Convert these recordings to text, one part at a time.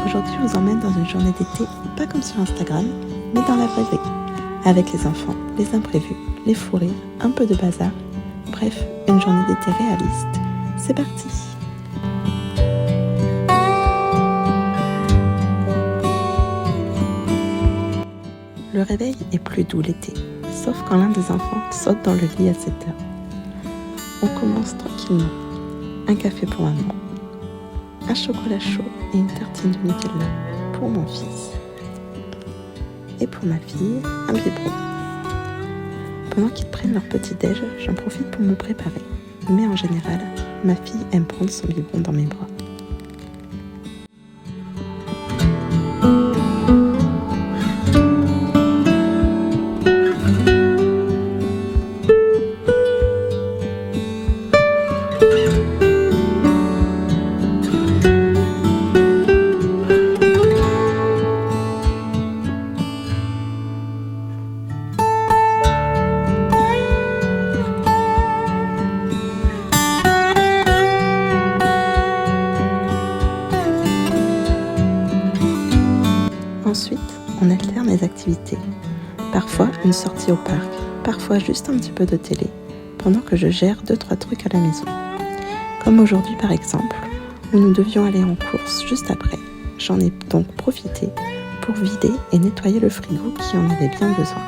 Aujourd'hui, je vous emmène dans une journée d'été, pas comme sur Instagram, mais dans la vraie vie. Avec les enfants, les imprévus, les fous rires, un peu de bazar. Bref, une journée d'été réaliste. C'est parti! Le réveil est plus doux l'été, sauf quand l'un des enfants saute dans le lit à 7 heures. On commence tranquillement. Un café pour maman, un chocolat chaud et une tartine de Nutella pour mon fils. Et pour ma fille, un biberon. Pendant qu'ils prennent leur petit-déj, j'en profite pour me préparer. Mais en général, ma fille aime prendre son biberon dans mes bras. Ensuite, on alterne les activités. Parfois une sortie au parc, parfois juste un petit peu de télé, pendant que je gère 2-3 trucs à la maison. Comme aujourd'hui par exemple, où nous devions aller en course juste après. J'en ai donc profité pour vider et nettoyer le frigo qui en avait bien besoin.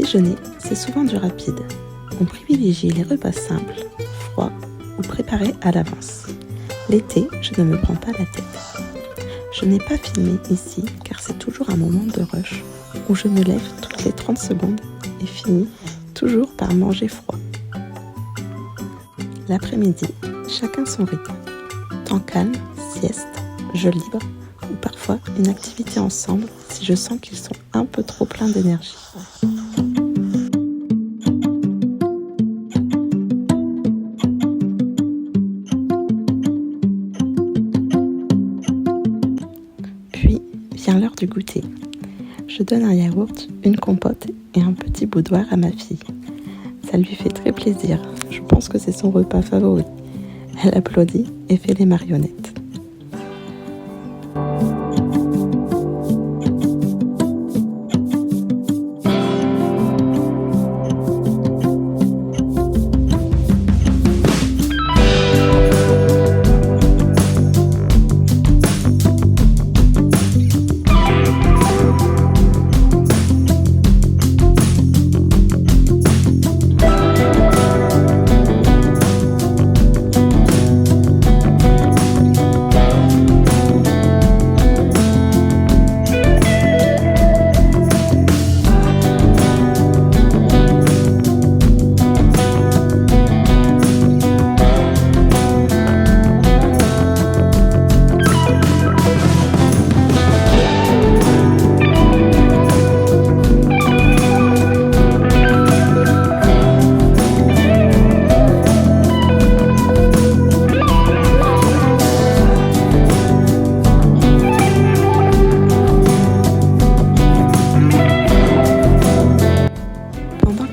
déjeuner, c'est souvent du rapide. On privilégie les repas simples, froids ou préparés à l'avance. L'été, je ne me prends pas la tête. Je n'ai pas filmé ici car c'est toujours un moment de rush où je me lève toutes les 30 secondes et finis toujours par manger froid. L'après-midi, chacun son rythme. Temps calme, sieste, jeu libre ou parfois une activité ensemble si je sens qu'ils sont un peu trop pleins d'énergie. Puis vient l'heure du goûter. Je donne un yaourt, une compote et un petit boudoir à ma fille. Ça lui fait très plaisir, je pense que c'est son repas favori. Elle applaudit et fait les marionnettes.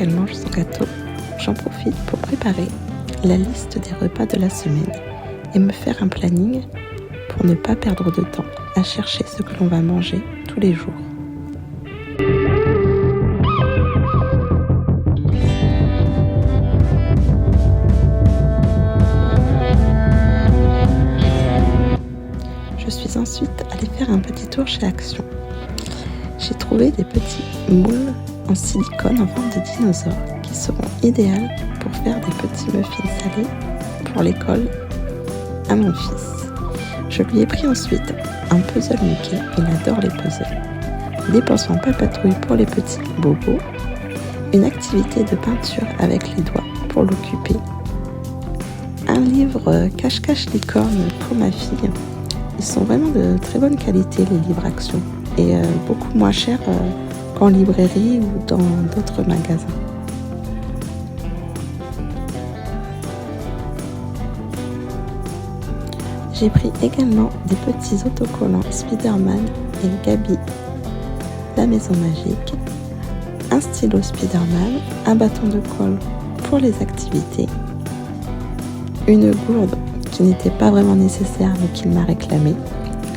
Elle mange son gâteau, j'en profite pour préparer la liste des repas de la semaine et me faire un planning pour ne pas perdre de temps à chercher ce que l'on va manger tous les jours. Je suis ensuite allée faire un petit tour chez Action. J'ai trouvé des petits moules en silicone en forme de dinosaure qui seront idéales pour faire des petits muffins salés pour l'école à mon fils. Je lui ai pris ensuite un puzzle Mickey, il adore les puzzles, des pansements papatouilles pour les petits bobos, une activité de peinture avec les doigts pour l'occuper, un livre cache-cache licorne pour ma fille. Ils sont vraiment de très bonne qualité les livres Action et beaucoup moins chers qu'en librairie ou dans d'autres magasins. J'ai pris également des petits autocollants Spider-Man et Gabi, la maison magique, un stylo Spider-Man, un bâton de colle pour les activités, une gourde qui n'était pas vraiment nécessaire mais qu'il m'a réclamée,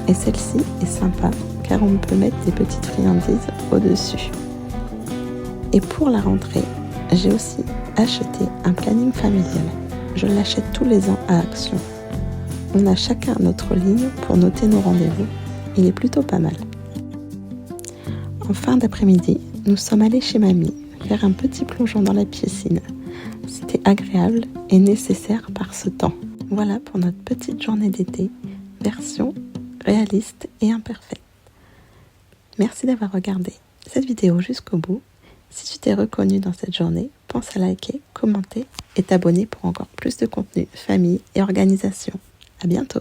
et celle-ci est sympa car on peut mettre des petites friandises au-dessus. Et pour la rentrée, j'ai aussi acheté un planning familial. Je l'achète tous les ans à Action. On a chacun notre ligne pour noter nos rendez-vous. Il est plutôt pas mal. En fin d'après-midi, nous sommes allés chez mamie faire un petit plongeon dans la piscine. C'était agréable et nécessaire par ce temps. Voilà pour notre petite journée d'été, version réaliste et imparfaite. Merci d'avoir regardé cette vidéo jusqu'au bout. Si tu t'es reconnu dans cette journée, pense à liker, commenter et t'abonner pour encore plus de contenu, famille et organisation. À bientôt!